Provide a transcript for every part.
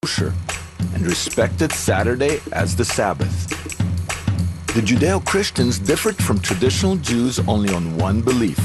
kosher and respected Saturday as the Sabbath. The Judeo-Christians differed from traditional Jews only on one belief,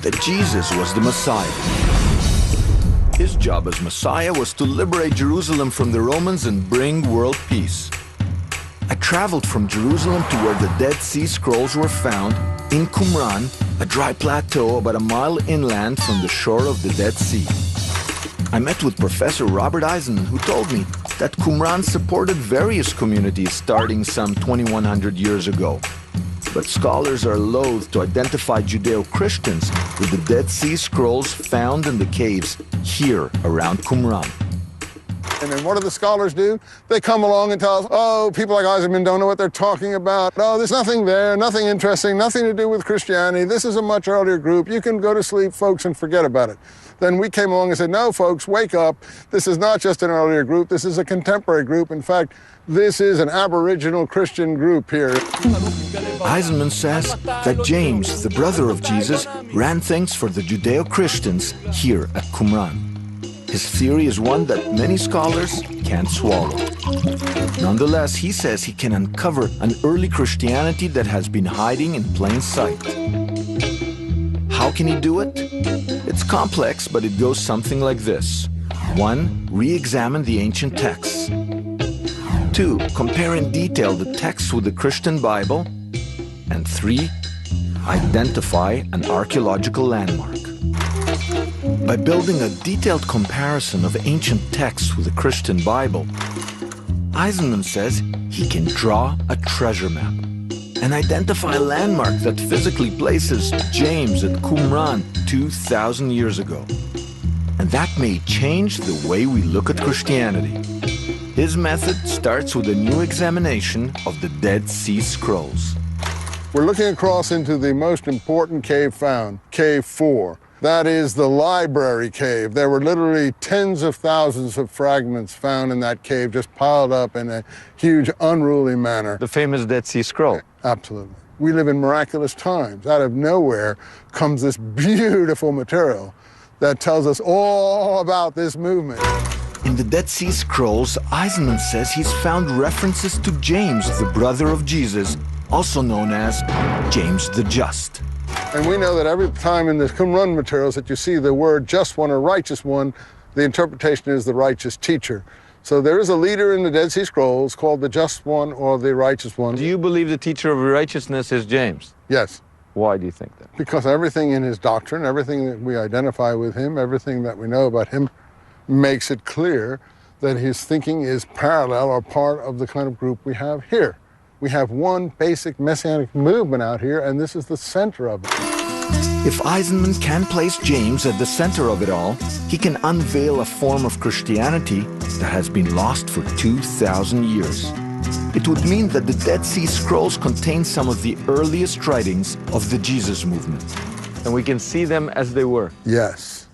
that Jesus was the Messiah. His job as Messiah was to liberate Jerusalem from the Romans and bring world peace. I traveled from Jerusalem to where the Dead Sea Scrolls were found in Qumran, a dry plateau about a mile inland from the shore of the Dead Sea. I met with Professor Robert Eisenman, who told me that Qumran supported various communities starting some 2,100 years ago. But scholars are loath to identify Judeo-Christians with the Dead Sea Scrolls found in the caves here around Qumran. And then what do the scholars do? They come along and tell us, oh, people like Eisenman don't know what they're talking about. Oh, there's nothing there, nothing interesting, nothing to do with Christianity. This is a much earlier group. You can go to sleep, folks, and forget about it. Then we came along and said, no, folks, wake up. This is not just an earlier group. This is a contemporary group. In fact, this is an Aboriginal Christian group here. Eisenman says that James, the brother of Jesus, ran things for the Judeo-Christians here at Qumran. His theory is one that many scholars can't swallow. Nonetheless, he says he can uncover an early Christianity that has been hiding in plain sight. How can he do it? It's complex, but it goes something like this. 1. Re-examine the ancient texts. 2. Compare in detail the texts with the Christian Bible. And 3. Identify an archaeological landmark. By building a detailed comparison of ancient texts with the Christian Bible, Eisenman says he can draw a treasure map and identify a landmark that physically places James at Qumran 2,000 years ago. And that may change the way we look at Christianity. His method starts with a new examination of the Dead Sea Scrolls. We're looking across into the most important cave found, Cave 4. That is the library cave. There were literally tens of thousands of fragments found in that cave, just piled up in a huge, unruly manner. The famous Dead Sea Scroll. Absolutely. We live in miraculous times. Out of nowhere comes this beautiful material that tells us all about this movement. In the Dead Sea Scrolls, Eisenman says he's found references to James, the brother of Jesus, also known as James the Just. And we know that every time in the Qumran materials that you see the word just one or righteous one, the interpretation is the righteous teacher. So there is a leader in the Dead Sea Scrolls called the just one or the righteous one. Do you believe the teacher of righteousness is James? Yes. Why do you think that? Because everything in his doctrine, everything that we identify with him, everything that we know about him makes it clear that his thinking is parallel or part of the kind of group we have here. We have one basic messianic movement out here, and this is the center of it. If Eisenman can place James at the center of it all, he can unveil a form of Christianity that has been lost for 2,000 years. It would mean that the Dead Sea Scrolls contain some of the earliest writings of the Jesus movement. And we can see them as they were. Yes.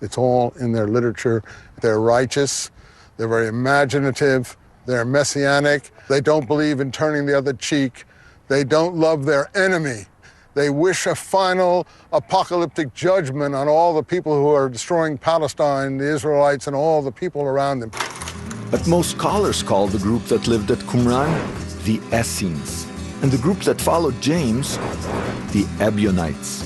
It's all in their literature. They're righteous. They're very imaginative. They're messianic. They don't believe in turning the other cheek. They don't love their enemy. They wish a final apocalyptic judgment on all the people who are destroying Palestine, the Israelites, and all the people around them. But most scholars call the group that lived at Qumran the Essenes, and the group that followed James the Ebionites.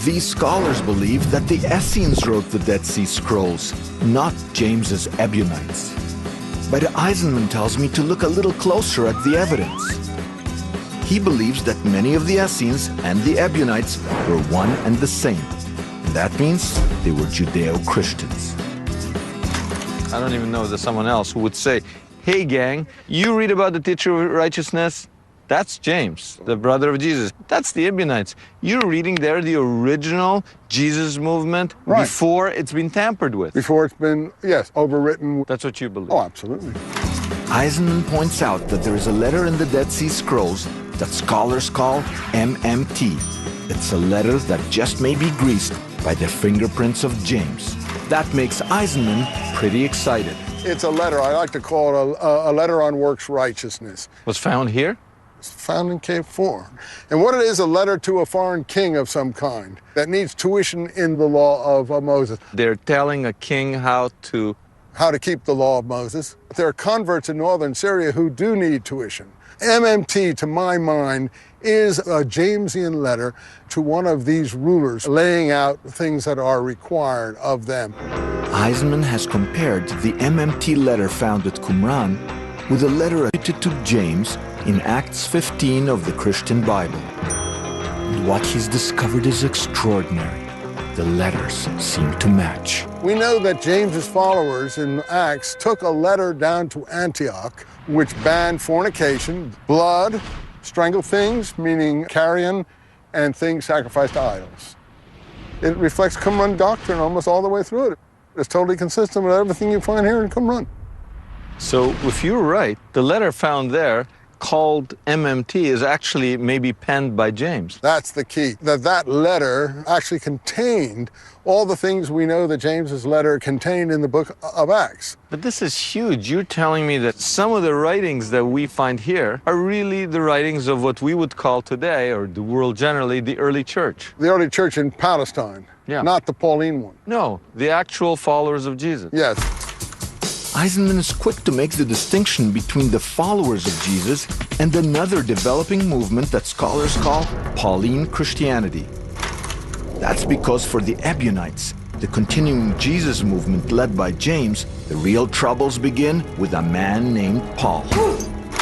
These scholars believe that the Essenes wrote the Dead Sea Scrolls, not James's Ebionites. But Eisenman tells me to look a little closer at the evidence. He believes that many of the Essenes and the Ebionites were one and the same. And that means they were Judeo-Christians. I don't even know if there's someone else who would say, hey gang, you read about the teacher of righteousness? That's James, the brother of Jesus. That's the Ebionites. You're reading there the original Jesus movement before it's been tampered with. Before it's been, yes, overwritten. That's what you believe? Oh, absolutely. Eisenman points out that there is a letter in the Dead Sea Scrolls that scholars call MMT. It's a letter that just may be greased by the fingerprints of James. That makes Eisenman pretty excited. It's a letter. I like to call it a letter on works righteousness. Was found here? It's found in Cave 4. And what it is, a letter to a foreign king of some kind that needs tuition in the law of Moses. They're telling a king how to how to keep the law of Moses. There are converts in northern Syria who do need tuition. MMT, to my mind, is a Jamesian letter to one of these rulers laying out things that are required of them. Eisenman has compared the MMT letter found at Qumran with a letter attributed to James in Acts 15 of the Christian Bible. And what he's discovered is extraordinary. The letters seem to match. We know that James's followers in Acts took a letter down to Antioch which banned fornication, blood, strangled things, meaning carrion, and things sacrificed to idols. It reflects Qumran doctrine almost all the way through it. It's totally consistent with everything you find here in Qumran. So if you're right, the letter found there called MMT is actually maybe penned by James. That's the key, that letter actually contained all the things we know that James's letter contained in the book of Acts. But this is huge. You're telling me that some of the writings that we find here are really the writings of what we would call today, or the world generally, the early church. The early church in Palestine, not the Pauline one. No, the actual followers of Jesus. Yes. Eisenman is quick to make the distinction between the followers of Jesus and another developing movement that scholars call Pauline Christianity. That's because for the Ebionites, the continuing Jesus movement led by James, the real troubles begin with a man named Paul.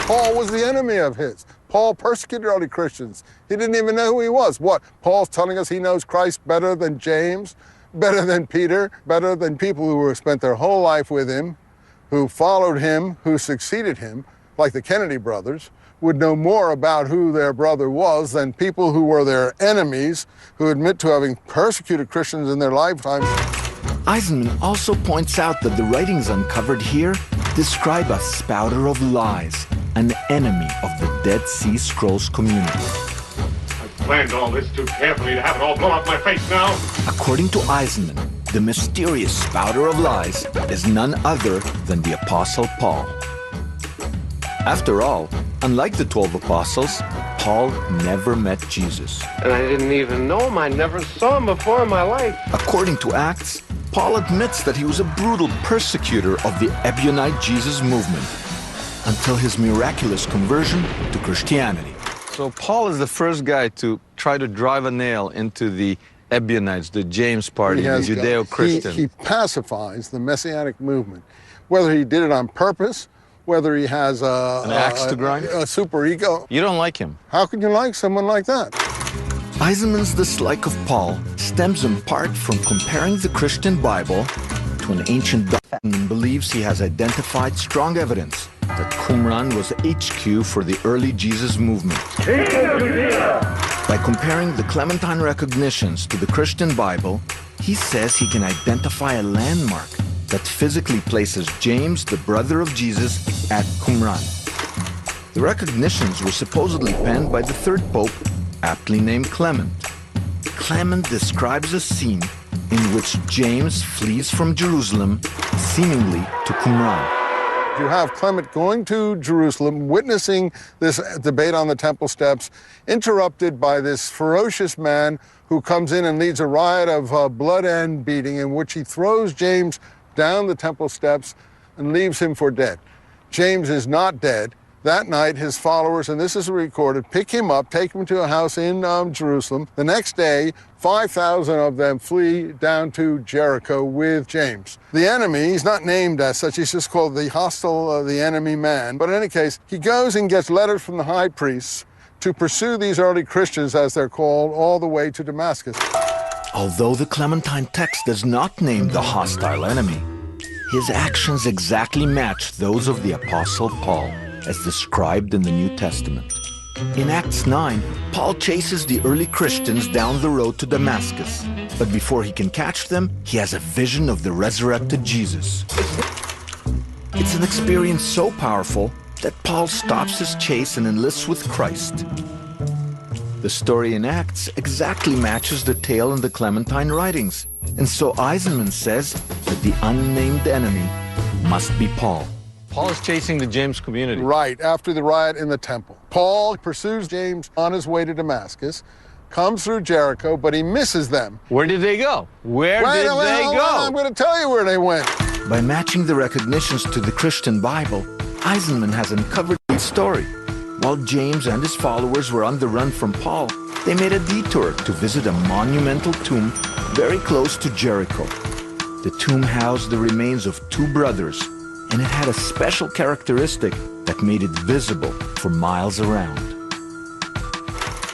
Paul was the enemy of his. Paul persecuted early Christians. He didn't even know who he was. What? Paul's telling us he knows Christ better than James, better than Peter, better than people who have spent their whole life with him, who followed him, who succeeded him, like the Kennedy brothers, would know more about who their brother was than people who were their enemies, who admit to having persecuted Christians in their lifetime. Eisenman also points out that the writings uncovered here describe a spouter of lies, an enemy of the Dead Sea Scrolls community. I planned all this too carefully to have it all blow up my face now. According to Eisenman, the mysterious spouter of lies is none other than the Apostle Paul. After all, unlike the 12 apostles, Paul never met Jesus. And I didn't even know him. I never saw him before in my life. According to Acts, Paul admits that he was a brutal persecutor of the Ebionite Jesus movement until his miraculous conversion to Christianity. So Paul is the first guy to try to drive a nail into the Ebionites, the James party, the Judeo-Christians. He pacifies the Messianic movement, whether he did it on purpose, whether he has an axe to grind, a super ego. You don't like him. How can you like someone like that? Eisenman's dislike of Paul stems in part from comparing the Christian Bible to an ancient document and believes he has identified strong evidence that Qumran was HQ for the early Jesus movement. By comparing the Clementine recognitions to the Christian Bible, he says he can identify a landmark that physically places James, the brother of Jesus, at Qumran. The recognitions were supposedly penned by the third pope, aptly named Clement. Clement describes a scene in which James flees from Jerusalem, seemingly to Qumran. You have Clement going to Jerusalem, witnessing this debate on the temple steps, interrupted by this ferocious man who comes in and leads a riot of blood and beating, in which he throws James down the temple steps and leaves him for dead. James is not dead. That night, his followers, and this is recorded, pick him up, take him to a house in Jerusalem. The next day, 5,000 of them flee down to Jericho with James. The enemy, he's not named as such, he's just called the hostile, the enemy man. But in any case, he goes and gets letters from the high priests to pursue these early Christians, as they're called, all the way to Damascus. Although the Clementine text does not name the hostile enemy, his actions exactly match those of the Apostle Paul, as described in the New Testament. In Acts 9, Paul chases the early Christians down the road to Damascus. But before he can catch them, he has a vision of the resurrected Jesus. It's an experience so powerful that Paul stops his chase and enlists with Christ. The story in Acts exactly matches the tale in the Clementine writings. And so Eisenman says that the unnamed enemy must be Paul. Paul is chasing the James community. Right, after the riot in the temple. Paul pursues James on his way to Damascus, comes through Jericho, but he misses them. Where did they go? Where did they go? I'm going to tell you where they went. By matching the recognitions to the Christian Bible, Eisenman has uncovered the story. While James and his followers were on the run from Paul, they made a detour to visit a monumental tomb very close to Jericho. The tomb housed the remains of two brothers, and it had a special characteristic that made it visible for miles around.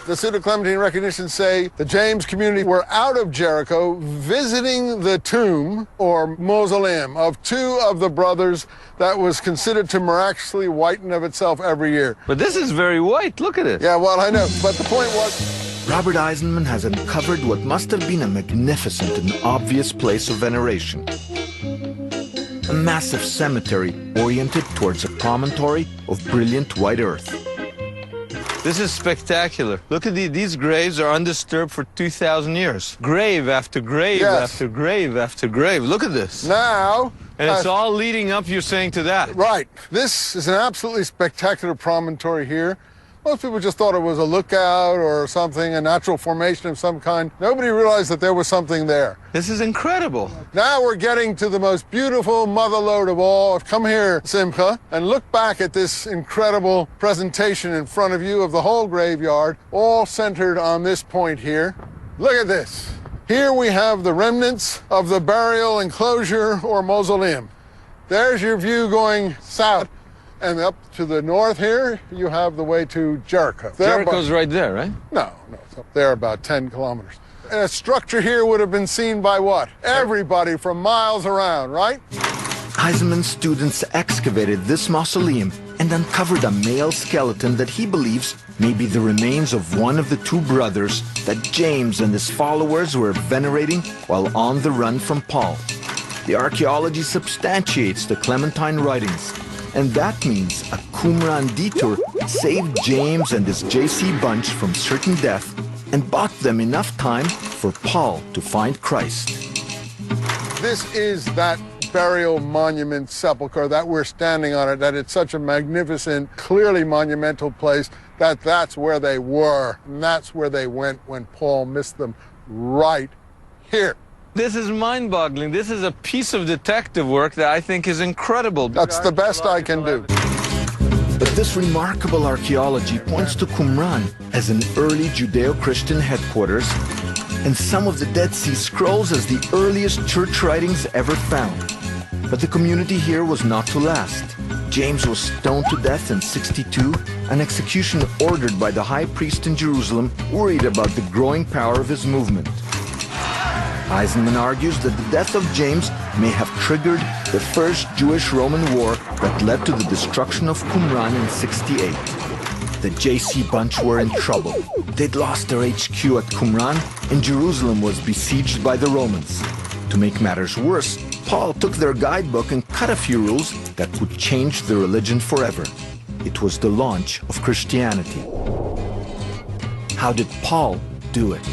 The Pseudo-Clementine recognitions say the James community were out of Jericho visiting the tomb or mausoleum of two of the brothers that was considered to miraculously whiten of itself every year. But this is very white. Look at it. Yeah, well, I know, but the point was... Robert Eisenman has uncovered what must have been a magnificent and obvious place of veneration. A massive cemetery oriented towards a promontory of brilliant white earth. This is spectacular. Look at these graves are undisturbed for 2,000 years. Grave after grave after grave after grave. Look at this. Now... And it's all leading up, you're saying, to that. Right. This is an absolutely spectacular promontory here. Most people just thought it was a lookout or something, a natural formation of some kind. Nobody realized that there was something there. This is incredible. Now we're getting to the most beautiful motherlode of all. Come here, Simcha, and look back at this incredible presentation in front of you of the whole graveyard, all centered on this point here. Look at this. Here we have the remnants of the burial enclosure or mausoleum. There's your view going south. And up to the north here, you have the way to Jericho. Jericho's right there, right? No, it's up there about 10 kilometers. And a structure here would have been seen by what? Everybody from miles around, right? Eisenman's students excavated this mausoleum and uncovered a male skeleton that he believes may be the remains of one of the two brothers that James and his followers were venerating while on the run from Paul. The archaeology substantiates the Clementine writings, and that means a Qumran detour saved James and his JC bunch from certain death and bought them enough time for Paul to find Christ. This is that burial monument sepulcher that we're standing on it, that it's such a magnificent, clearly monumental place, that's where they were, and that's where they went when Paul missed them, right here. This is mind-boggling. This is a piece of detective work that I think is incredible. That's the best I can do. But this remarkable archaeology points to Qumran as an early Judeo-Christian headquarters, and some of the Dead Sea Scrolls as the earliest church writings ever found. But the community here was not to last. James was stoned to death in 62, an execution ordered by the high priest in Jerusalem, worried about the growing power of his movement. Eisenman argues that the death of James may have triggered the first Jewish-Roman war that led to the destruction of Qumran in 68. The JC bunch were in trouble. They'd lost their HQ at Qumran, and Jerusalem was besieged by the Romans. To make matters worse, Paul took their guidebook and cut a few rules that would change the religion forever. It was the launch of Christianity. How did Paul do it?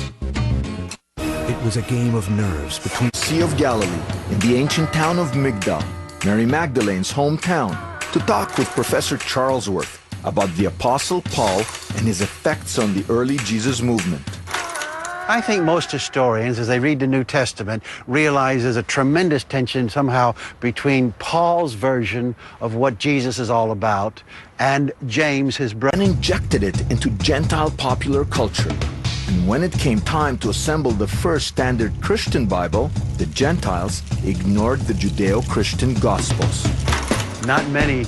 It was a game of nerves between the Sea of Galilee in the ancient town of Migdal, Mary Magdalene's hometown, to talk with Professor Charlesworth about the Apostle Paul and his effects on the early Jesus movement. I think most historians, as they read the New Testament, realize there's a tremendous tension somehow between Paul's version of what Jesus is all about and James, his brother. And injected it into Gentile popular culture. And when it came time to assemble the first standard Christian Bible, the Gentiles ignored the Judeo-Christian Gospels. Not many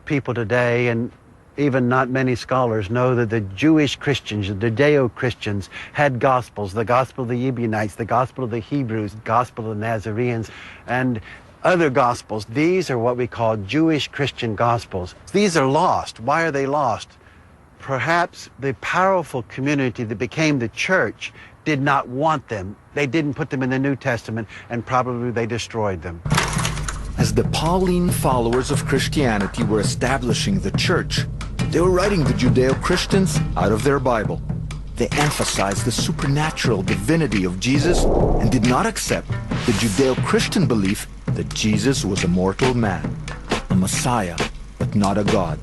people today, and even not many scholars, know that the Jewish Christians, the Judeo-Christians, had Gospels, the Gospel of the Ebionites, the Gospel of the Hebrews, the Gospel of the Nazarenes, and other Gospels. These are what we call Jewish Christian Gospels. These are lost. Why are they lost? Perhaps the powerful community that became the church did not want them. They didn't put them in the New Testament, and probably they destroyed them. As the Pauline followers of Christianity were establishing the church, they were writing the Judeo-Christians out of their Bible. They emphasized the supernatural divinity of Jesus and did not accept the Judeo-Christian belief that Jesus was a mortal man, a Messiah, but not a God.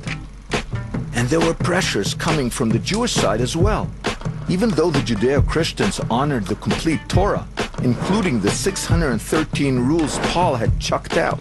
And there were pressures coming from the Jewish side as well. Even though the Judeo-Christians honored the complete Torah, including the 613 rules Paul had chucked out.